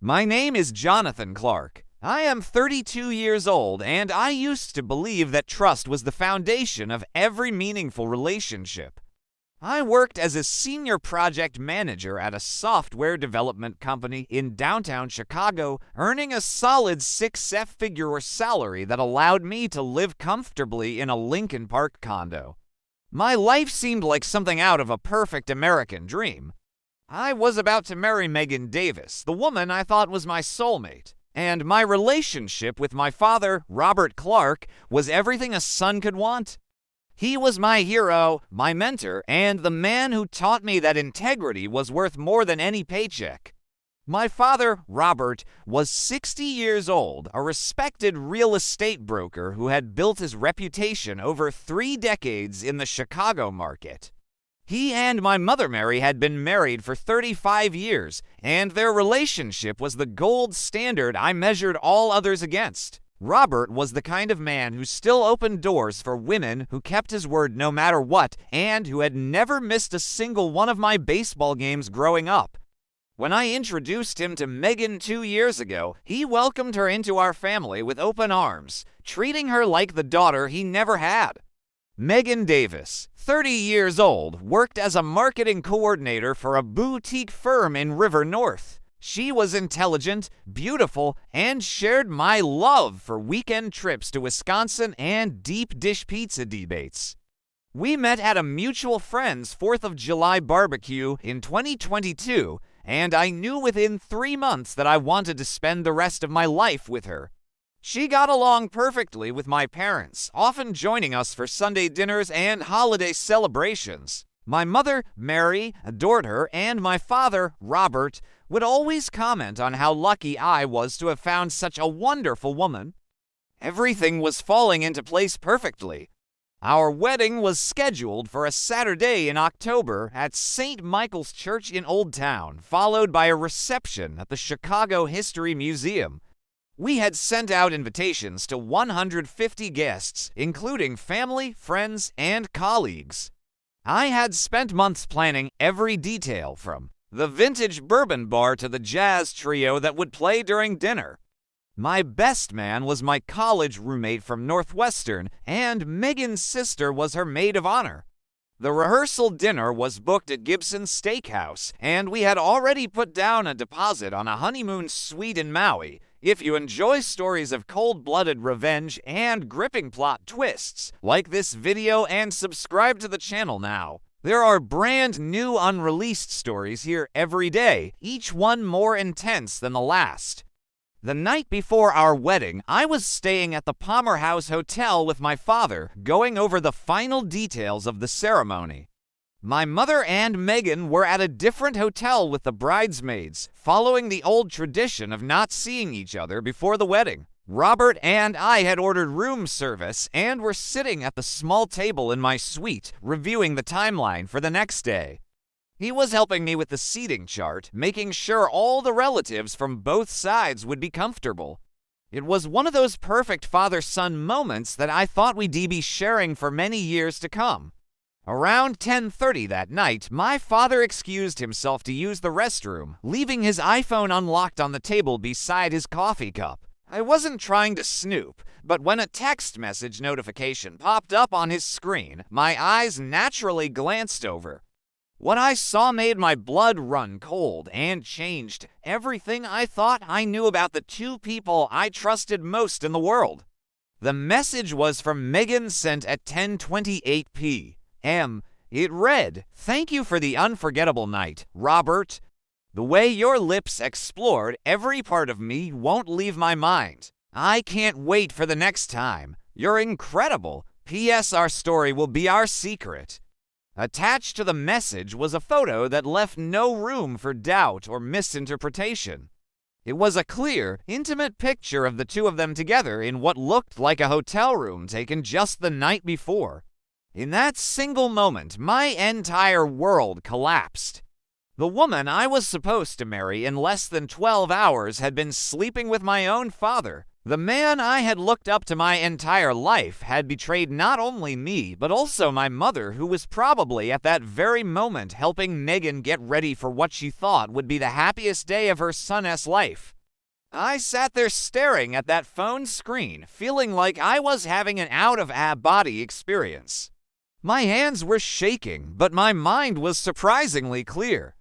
My name is Jonathan Clark. I am 32 years old, and I used to believe that trust was the foundation of every meaningful relationship. I worked as a senior project manager at a software development company in downtown Chicago, earning a solid six-figure salary that allowed me to live comfortably in a Lincoln Park condo. My life seemed like something out of a perfect American dream. I was about to marry Megan Davis, the woman I thought was my soulmate, and my relationship with my father, Robert Clark, was everything a son could want. He was my hero, my mentor, and the man who taught me that integrity was worth more than any paycheck. My father, Robert, was 60 years old, a respected real estate broker who had built his reputation over 3 decades in the Chicago market. He and my mother Mary had been married for 35 years, and their relationship was the gold standard I measured all others against. Robert was the kind of man who still opened doors for women, who kept his word no matter what, and who had never missed a single one of my baseball games growing up. When I introduced him to Megan 2 years ago, he welcomed her into our family with open arms, treating her like the daughter he never had. Megan Davis, 30 years old, worked as a marketing coordinator for a boutique firm in River North. She was intelligent, beautiful, and shared my love for weekend trips to Wisconsin and deep dish pizza debates. We met at a mutual friend's 4th of July barbecue in 2022, and I knew within 3 months that I wanted to spend the rest of my life with her. She got along perfectly with my parents, often joining us for Sunday dinners and holiday celebrations. My mother, Mary, adored her, and my father, Robert, would always comment on how lucky I was to have found such a wonderful woman. Everything was falling into place perfectly. Our wedding was scheduled for a Saturday in October at St. Michael's Church in Old Town, followed by a reception at the Chicago History Museum. We had sent out invitations to 150 guests, including family, friends, and colleagues. I had spent months planning every detail, from the vintage bourbon bar to the jazz trio that would play during dinner. My best man was my college roommate from Northwestern, and Megan's sister was her maid of honor. The rehearsal dinner was booked at Gibson's Steakhouse, and we had already put down a deposit on a honeymoon suite in Maui. If you enjoy stories of cold-blooded revenge and gripping plot twists, like this video and subscribe to the channel now. There are brand new unreleased stories here every day, each one more intense than the last. The night before our wedding, I was staying at the Palmer House Hotel with my father, going over the final details of the ceremony. My mother and Megan were at a different hotel with the bridesmaids, following the old tradition of not seeing each other before the wedding. Robert and I had ordered room service and were sitting at the small table in my suite, reviewing the timeline for the next day. He was helping me with the seating chart, making sure all the relatives from both sides would be comfortable. It was one of those perfect father-son moments that I thought we'd be sharing for many years to come. Around 10:30 that night, my father excused himself to use the restroom, leaving his iPhone unlocked on the table beside his coffee cup. I wasn't trying to snoop, but when a text message notification popped up on his screen, my eyes naturally glanced over. What I saw made my blood run cold and changed everything I thought I knew about the two people I trusted most in the world. The message was from Megan, sent at 10:28 p.m. It read, "Thank you for the unforgettable night, Robert. The way your lips explored every part of me won't leave my mind. I can't wait for the next time. You're incredible. P.S. Our story will be our secret." Attached to the message was a photo that left no room for doubt or misinterpretation. It was a clear, intimate picture of the two of them together in what looked like a hotel room taken just the night before. In that single moment, my entire world collapsed. The woman I was supposed to marry in less than 12 hours had been sleeping with my own father. The man I had looked up to my entire life had betrayed not only me, but also my mother, who was probably at that very moment helping Megan get ready for what she thought would be the happiest day of her son's life. I sat there staring at that phone screen, feeling like I was having an out-of-body experience. My hands were shaking, but my mind was surprisingly clear.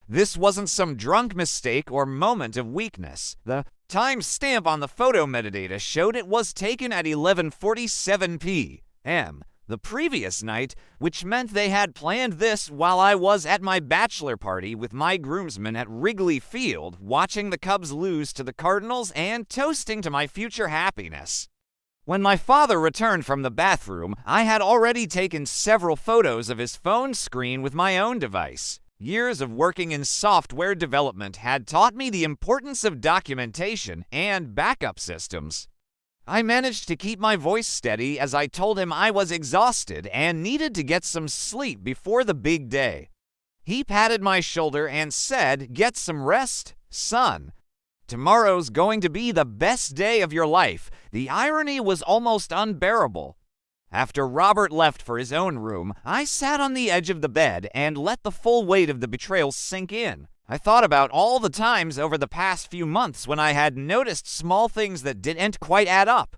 This wasn't some drunk mistake or moment of weakness. The timestamp on the photo metadata showed it was taken at 11:47 p.m. the previous night, which meant they had planned this while I was at my bachelor party with my groomsmen at Wrigley Field, watching the Cubs lose to the Cardinals and toasting to my future happiness. When my father returned from the bathroom, I had already taken several photos of his phone screen with my own device. Years of working in software development had taught me the importance of documentation and backup systems. I managed to keep my voice steady as I told him I was exhausted and needed to get some sleep before the big day. He patted my shoulder and said, "Get some rest, son. Tomorrow's going to be the best day of your life." The irony was almost unbearable. After Robert left for his own room, I sat on the edge of the bed and let the full weight of the betrayal sink in. I thought about all the times over the past few months when I had noticed small things that didn't quite add up.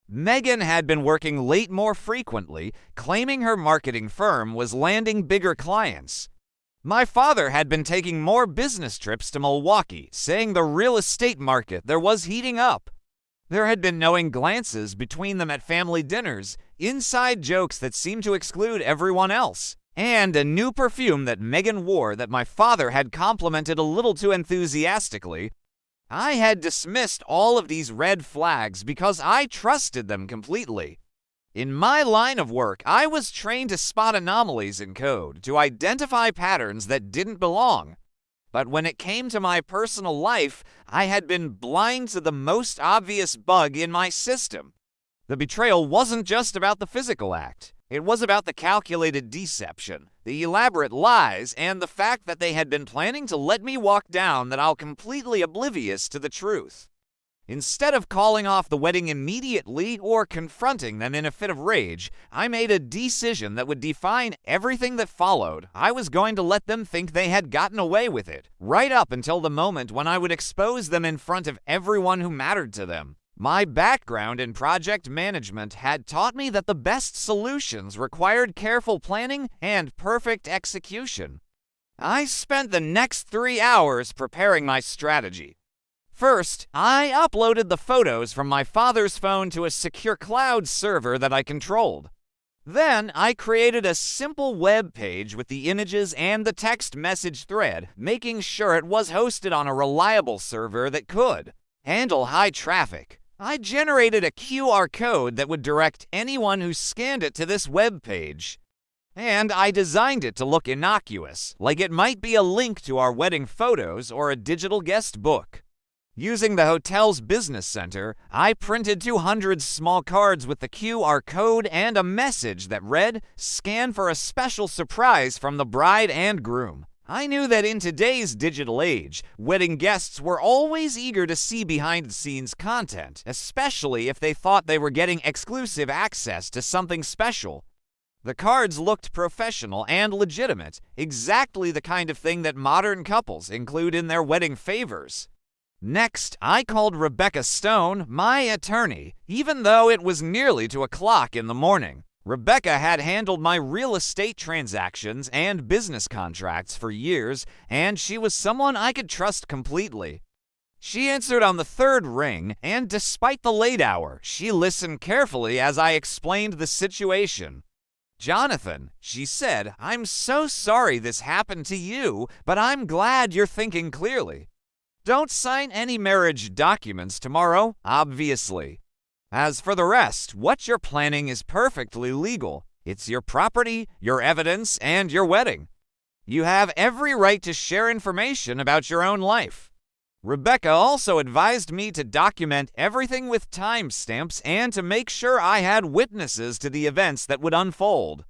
Megan had been working late more frequently, claiming her marketing firm was landing bigger clients. My father had been taking more business trips to Milwaukee, saying the real estate market there was heating up. There had been knowing glances between them at family dinners, inside jokes that seemed to exclude everyone else, and a new perfume that Megan wore that my father had complimented a little too enthusiastically. I had dismissed all of these red flags because I trusted them completely. In my line of work, I was trained to spot anomalies in code, to identify patterns that didn't belong. But when it came to my personal life, I had been blind to the most obvious bug in my system. The betrayal wasn't just about the physical act. It was about the calculated deception, the elaborate lies, and the fact that they had been planning to let me walk down that I'll completely oblivious to the truth. Instead of calling off the wedding immediately or confronting them in a fit of rage, I made a decision that would define everything that followed. I was going to let them think they had gotten away with it, right up until the moment when I would expose them in front of everyone who mattered to them. My background in project management had taught me that the best solutions required careful planning and perfect execution. I spent the next 3 hours preparing my strategy. First, I uploaded the photos from my father's phone to a secure cloud server that I controlled. Then, I created a simple web page with the images and the text message thread, making sure it was hosted on a reliable server that could handle high traffic. I generated a QR code that would direct anyone who scanned it to this web page. And I designed it to look innocuous, like it might be a link to our wedding photos or a digital guest book. Using the hotel's business center, I printed 200 small cards with the QR code and a message that read, "Scan for a special surprise from the bride and groom." I knew that in today's digital age, wedding guests were always eager to see behind-the-scenes content, especially if they thought they were getting exclusive access to something special. The cards looked professional and legitimate, exactly the kind of thing that modern couples include in their wedding favors. Next, I called Rebecca Stone, my attorney, even though it was nearly 2:00 in the morning. Rebecca had handled my real estate transactions and business contracts for years, and she was someone I could trust completely. She answered on the third ring, and despite the late hour, she listened carefully as I explained the situation. "Jonathan," she said, "I'm so sorry this happened to you, but I'm glad you're thinking clearly. Don't sign any marriage documents tomorrow, obviously. As for the rest, what you're planning is perfectly legal. It's your property, your evidence, and your wedding. You have every right to share information about your own life." Rebecca also advised me to document everything with timestamps and to make sure I had witnesses to the events that would unfold.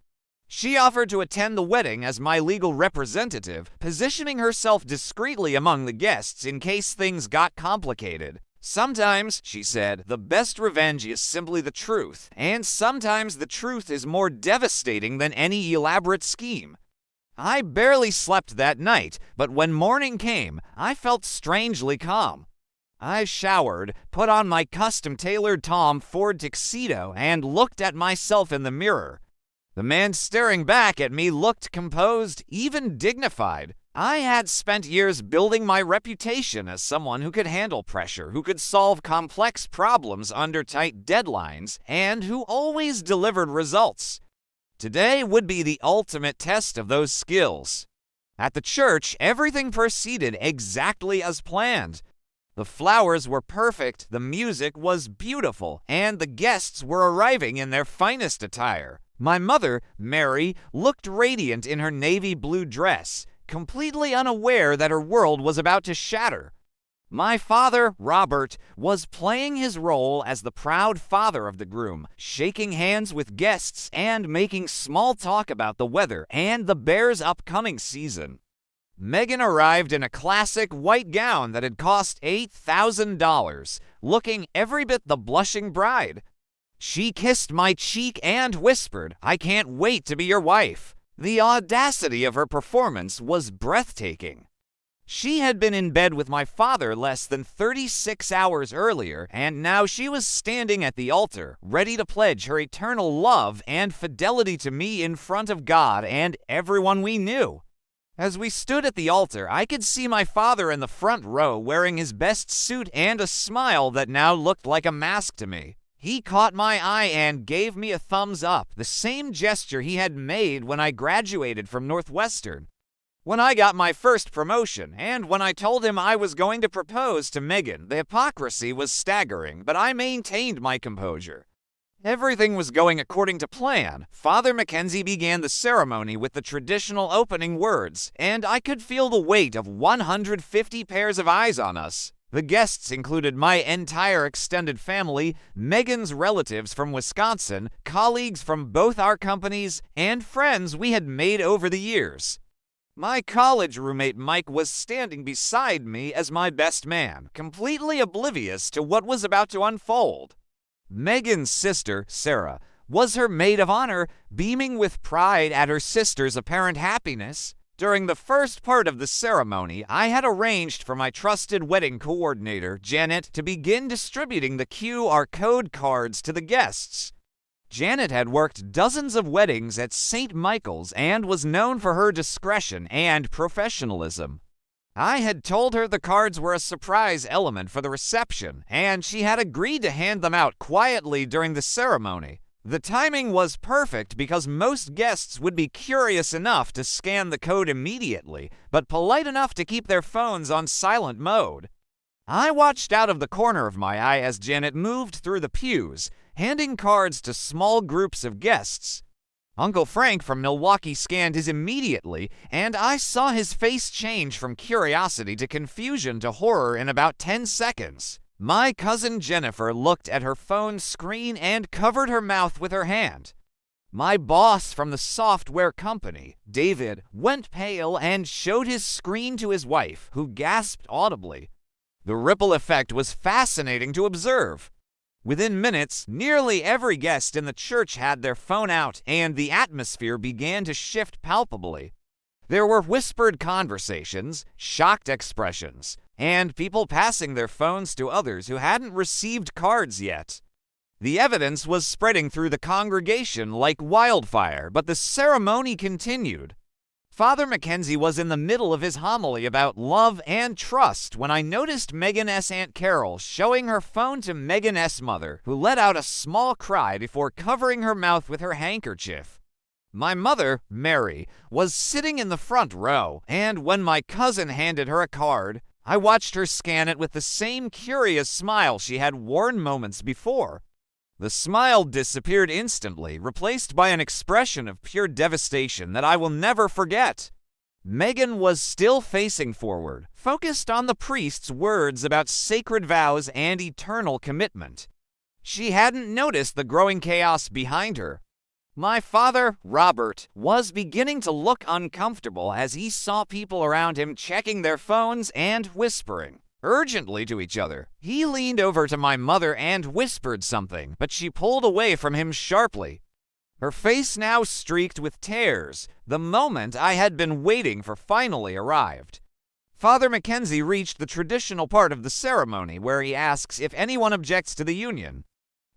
She offered to attend the wedding as my legal representative, positioning herself discreetly among the guests in case things got complicated. Sometimes, she said, the best revenge is simply the truth, and sometimes the truth is more devastating than any elaborate scheme. I barely slept that night, but when morning came, I felt strangely calm. I showered, put on my custom-tailored Tom Ford tuxedo, and looked at myself in the mirror. The man staring back at me looked composed, even dignified. I had spent years building my reputation as someone who could handle pressure, who could solve complex problems under tight deadlines, and who always delivered results. Today would be the ultimate test of those skills. At the church, everything proceeded exactly as planned. The flowers were perfect, the music was beautiful, and the guests were arriving in their finest attire. My mother, Mary, looked radiant in her navy blue dress, completely unaware that her world was about to shatter. My father, Robert, was playing his role as the proud father of the groom, shaking hands with guests and making small talk about the weather and the Bears' upcoming season. Megan arrived in a classic white gown that had cost $8,000, looking every bit the blushing bride. She kissed my cheek and whispered, "I can't wait to be your wife." The audacity of her performance was breathtaking. She had been in bed with my father less than 36 hours earlier, and now she was standing at the altar, ready to pledge her eternal love and fidelity to me in front of God and everyone we knew. As we stood at the altar, I could see my father in the front row wearing his best suit and a smile that now looked like a mask to me. He caught my eye and gave me a thumbs up, the same gesture he had made when I graduated from Northwestern. When I got my first promotion, and when I told him I was going to propose to Megan, the hypocrisy was staggering, but I maintained my composure. Everything was going according to plan. Father Mackenzie began the ceremony with the traditional opening words, and I could feel the weight of 150 pairs of eyes on us. The guests included my entire extended family, Megan's relatives from Wisconsin, colleagues from both our companies, and friends we had made over the years. My college roommate Mike was standing beside me as my best man, completely oblivious to what was about to unfold. Megan's sister, Sarah, was her maid of honor, beaming with pride at her sister's apparent happiness. During the first part of the ceremony, I had arranged for my trusted wedding coordinator, Janet, to begin distributing the QR code cards to the guests. Janet had worked dozens of weddings at St. Michael's and was known for her discretion and professionalism. I had told her the cards were a surprise element for the reception, and she had agreed to hand them out quietly during the ceremony. The timing was perfect because most guests would be curious enough to scan the code immediately, but polite enough to keep their phones on silent mode. I watched out of the corner of my eye as Janet moved through the pews, handing cards to small groups of guests. Uncle Frank from Milwaukee scanned his immediately, and I saw his face change from curiosity to confusion to horror in about 10 seconds. My cousin Jennifer looked at her phone screen and covered her mouth with her hand. My boss from the software company, David, went pale and showed his screen to his wife, who gasped audibly. The ripple effect was fascinating to observe. Within minutes, nearly every guest in the church had their phone out, and the atmosphere began to shift palpably. There were whispered conversations, shocked expressions, and people passing their phones to others who hadn't received cards yet. The evidence was spreading through the congregation like wildfire, but the ceremony continued. Father Mackenzie was in the middle of his homily about love and trust when I noticed Megan S. Aunt Carol showing her phone to Megan S. mother, who let out a small cry before covering her mouth with her handkerchief. My mother, Mary, was sitting in the front row, and when my cousin handed her a card, I watched her scan it with the same curious smile she had worn moments before. The smile disappeared instantly, replaced by an expression of pure devastation that I will never forget. Megan was still facing forward, focused on the priest's words about sacred vows and eternal commitment. She hadn't noticed the growing chaos behind her. My father, Robert, was beginning to look uncomfortable as he saw people around him checking their phones and whispering. urgently to each other. He leaned over to my mother and whispered something, but she pulled away from him sharply. Her face now streaked with tears. The moment I had been waiting for finally arrived. Father Mackenzie reached the traditional part of the ceremony where he asks if anyone objects to the union.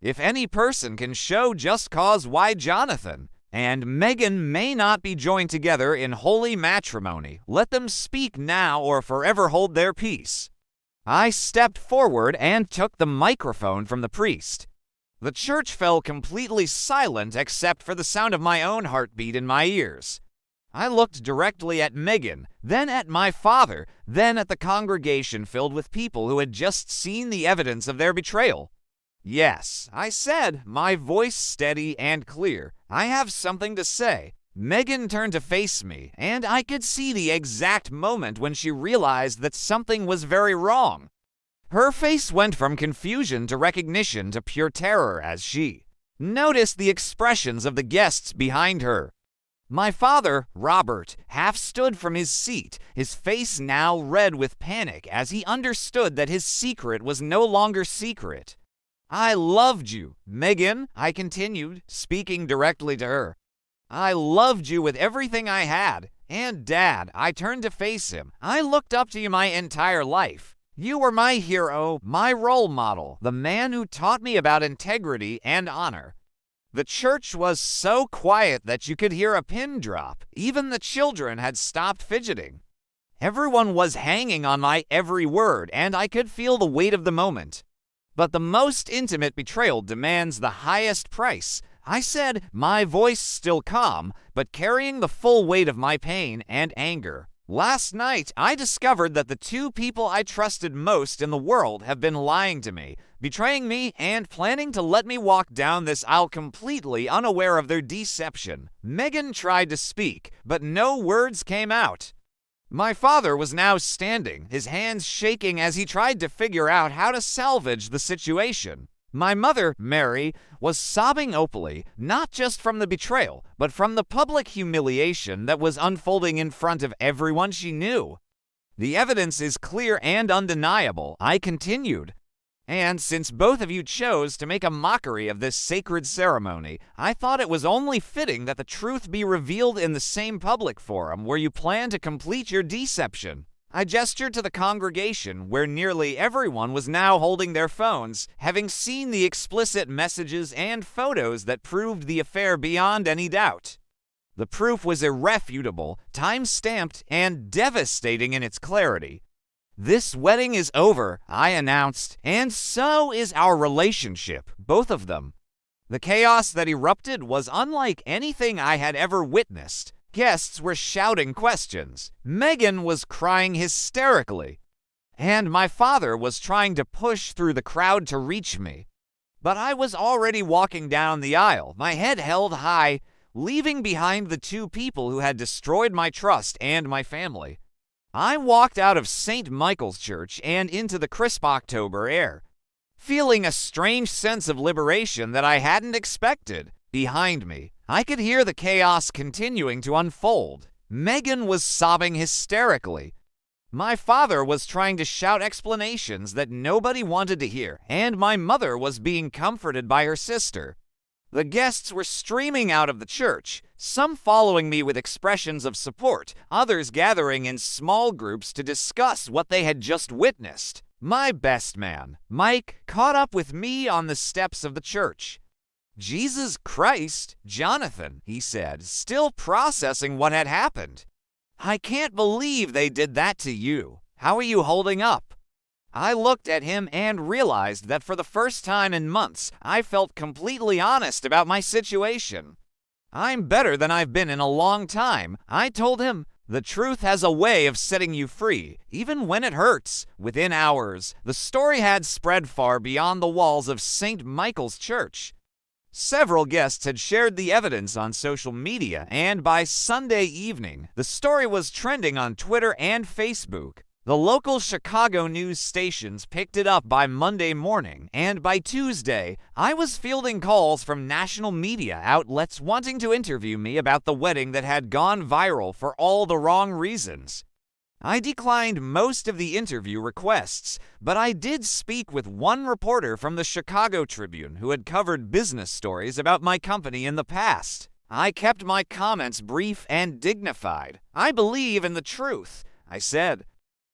If any person can show just cause why Jonathan and Megan may not be joined together in holy matrimony, let them speak now or forever hold their peace. I stepped forward and took the microphone from the priest. The church fell completely silent except for the sound of my own heartbeat in my ears. I looked directly at Megan, then at my father, then at the congregation filled with people who had just seen the evidence of their betrayal. Yes, I said, my voice steady and clear. I have something to say. Megan turned to face me, and I could see the exact moment when she realized that something was very wrong. Her face went from confusion to recognition to pure terror as she noticed the expressions of the guests behind her. My father, Robert, half stood from his seat, his face now red with panic as he understood that his secret was no longer secret. I loved you, Megan, I continued, speaking directly to her. I loved you with everything I had. And Dad, I turned to face him. I looked up to you my entire life. You were my hero, my role model, the man who taught me about integrity and honor. The church was so quiet that you could hear a pin drop. Even the children had stopped fidgeting. Everyone was hanging on my every word, and I could feel the weight of the moment. But the most intimate betrayal demands the highest price. I said, my voice still calm, but carrying the full weight of my pain and anger. Last night, I discovered that the two people I trusted most in the world have been lying to me, betraying me, and planning to let me walk down this aisle completely unaware of their deception. Megan tried to speak, but no words came out. My father was now standing, his hands shaking as he tried to figure out how to salvage the situation. My mother, Mary, was sobbing openly, not just from the betrayal, but from the public humiliation that was unfolding in front of everyone she knew. The evidence is clear and undeniable, I continued. And since both of you chose to make a mockery of this sacred ceremony, I thought it was only fitting that the truth be revealed in the same public forum where you plan to complete your deception. I gestured to the congregation where nearly everyone was now holding their phones, having seen the explicit messages and photos that proved the affair beyond any doubt. The proof was irrefutable, time-stamped, and devastating in its clarity. This wedding is over, I announced, and so is our relationship, both of them. The chaos that erupted was unlike anything I had ever witnessed. Guests were shouting questions. Megan was crying hysterically. And my father was trying to push through the crowd to reach me. But I was already walking down the aisle, my head held high, leaving behind the two people who had destroyed my trust and my family. I walked out of St. Michael's Church and into the crisp October air, feeling a strange sense of liberation that I hadn't expected. Behind me, I could hear the chaos continuing to unfold. Megan was sobbing hysterically. My father was trying to shout explanations that nobody wanted to hear, and my mother was being comforted by her sister. The guests were streaming out of the church, some following me with expressions of support, others gathering in small groups to discuss what they had just witnessed. My best man, Mike, caught up with me on the steps of the church. Jesus Christ, Jonathan, he said, still processing what had happened. I can't believe they did that to you. How are you holding up? I looked at him and realized that for the first time in months, I felt completely honest about my situation. I'm better than I've been in a long time, I told him. The truth has a way of setting you free, even when it hurts. Within hours, the story had spread far beyond the walls of St. Michael's Church. Several guests had shared the evidence on social media, and by Sunday evening, the story was trending on Twitter and Facebook. The local Chicago news stations picked it up by Monday morning, and by Tuesday, I was fielding calls from national media outlets wanting to interview me about the wedding that had gone viral for all the wrong reasons. I declined most of the interview requests, but I did speak with one reporter from the Chicago Tribune who had covered business stories about my company in the past. I kept my comments brief and dignified. I believe in the truth, I said.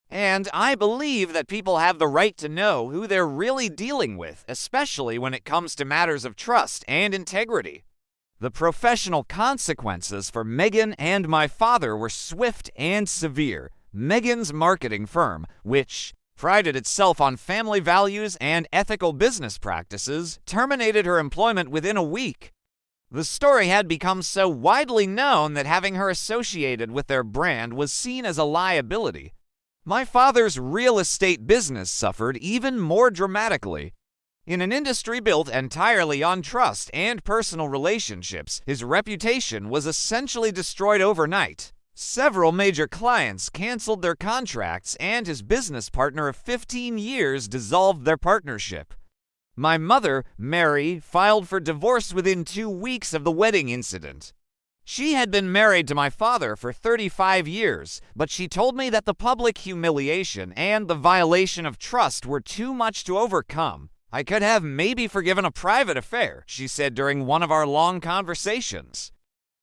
And I believe that people have the right to know who they're really dealing with, especially when it comes to matters of trust and integrity. The professional consequences for Megan and my father were swift and severe. Megan's marketing firm, which prided itself on family values and ethical business practices, terminated her employment within a week. The story had become so widely known that having her associated with their brand was seen as a liability. My father's real estate business suffered even more dramatically. In an industry built entirely on trust and personal relationships, his reputation was essentially destroyed overnight. Several major clients canceled their contracts, and his business partner of 15 years dissolved their partnership. My mother, Mary, filed for divorce within 2 weeks of the wedding incident. She had been married to my father for 35 years, but she told me that the public humiliation and the violation of trust were too much to overcome. I could have maybe forgiven a private affair, she said during one of our long conversations.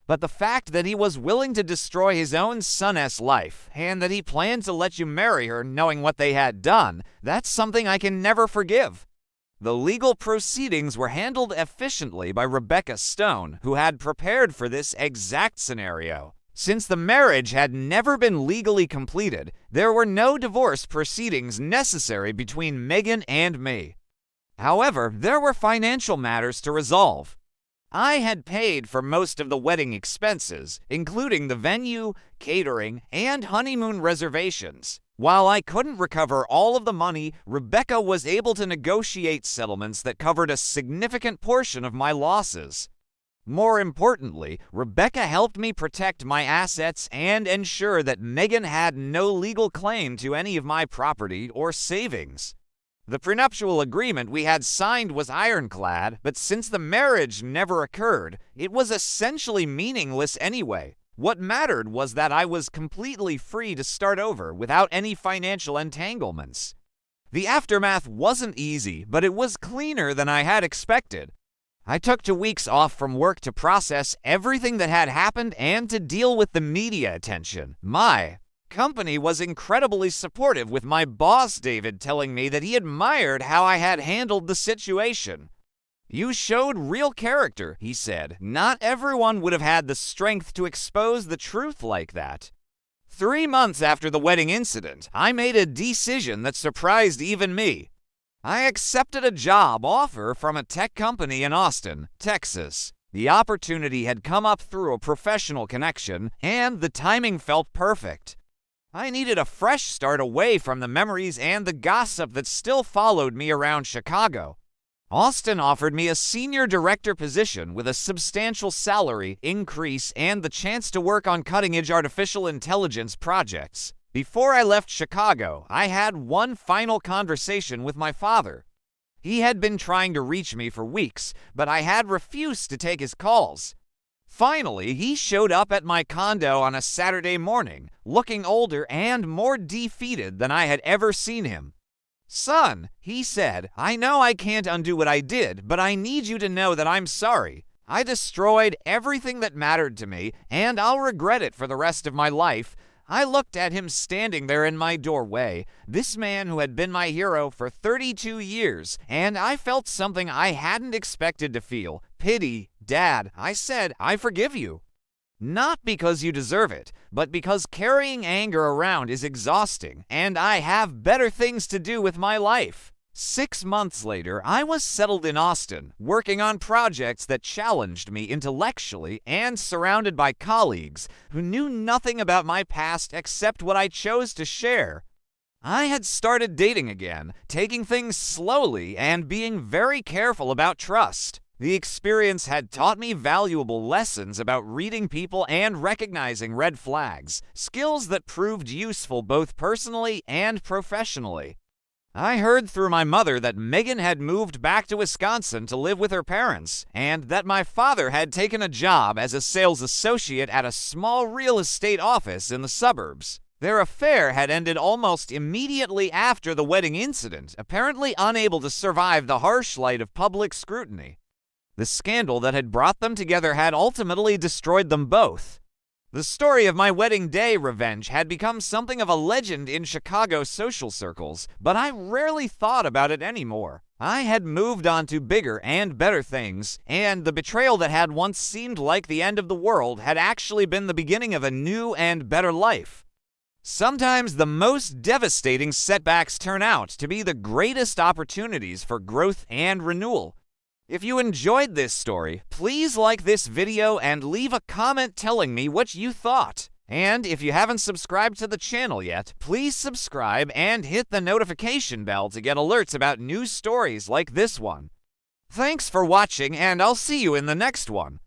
But the fact that he was willing to destroy his own son's life, and that he planned to let you marry her knowing what they had done, that's something I can never forgive. The legal proceedings were handled efficiently by Rebecca Stone, who had prepared for this exact scenario. Since the marriage had never been legally completed, there were no divorce proceedings necessary between Megan and me. However, there were financial matters to resolve. I had paid for most of the wedding expenses, including the venue, catering, and honeymoon reservations. While I couldn't recover all of the money, Rebecca was able to negotiate settlements that covered a significant portion of my losses. More importantly, Rebecca helped me protect my assets and ensure that Megan had no legal claim to any of my property or savings. The prenuptial agreement we had signed was ironclad, but since the marriage never occurred, it was essentially meaningless anyway. What mattered was that I was completely free to start over without any financial entanglements. The aftermath wasn't easy, but it was cleaner than I had expected. I took 2 weeks off from work to process everything that had happened and to deal with the media attention. My company was incredibly supportive, with my boss David telling me that he admired how I had handled the situation. "You showed real character," he said. "Not everyone would have had the strength to expose the truth like that." 3 months after the wedding incident, I made a decision that surprised even me. I accepted a job offer from a tech company in Austin, Texas. The opportunity had come up through a professional connection, and the timing felt perfect. I needed a fresh start away from the memories and the gossip that still followed me around Chicago. Austin offered me a senior director position with a substantial salary increase and the chance to work on cutting-edge artificial intelligence projects. Before I left Chicago, I had one final conversation with my father. He had been trying to reach me for weeks, but I had refused to take his calls. Finally, he showed up at my condo on a Saturday morning, looking older and more defeated than I had ever seen him. "Son," he said, "I know I can't undo what I did, but I need you to know that I'm sorry. I destroyed everything that mattered to me, and I'll regret it for the rest of my life." I looked at him standing there in my doorway, this man who had been my hero for 32 years, and I felt something I hadn't expected to feel. "Pity, Dad," I said, "I forgive you. Not because you deserve it, but because carrying anger around is exhausting, and I have better things to do with my life." 6 months later, I was settled in Austin, working on projects that challenged me intellectually and surrounded by colleagues who knew nothing about my past except what I chose to share. I had started dating again, taking things slowly and being very careful about trust. The experience had taught me valuable lessons about reading people and recognizing red flags, skills that proved useful both personally and professionally. I heard through my mother that Megan had moved back to Wisconsin to live with her parents, and that my father had taken a job as a sales associate at a small real estate office in the suburbs. Their affair had ended almost immediately after the wedding incident, apparently unable to survive the harsh light of public scrutiny. The scandal that had brought them together had ultimately destroyed them both. The story of my wedding day revenge had become something of a legend in Chicago social circles, but I rarely thought about it anymore. I had moved on to bigger and better things, and the betrayal that had once seemed like the end of the world had actually been the beginning of a new and better life. Sometimes the most devastating setbacks turn out to be the greatest opportunities for growth and renewal. If you enjoyed this story, please like this video and leave a comment telling me what you thought. And if you haven't subscribed to the channel yet, please subscribe and hit the notification bell to get alerts about new stories like this one. Thanks for watching, and I'll see you in the next one.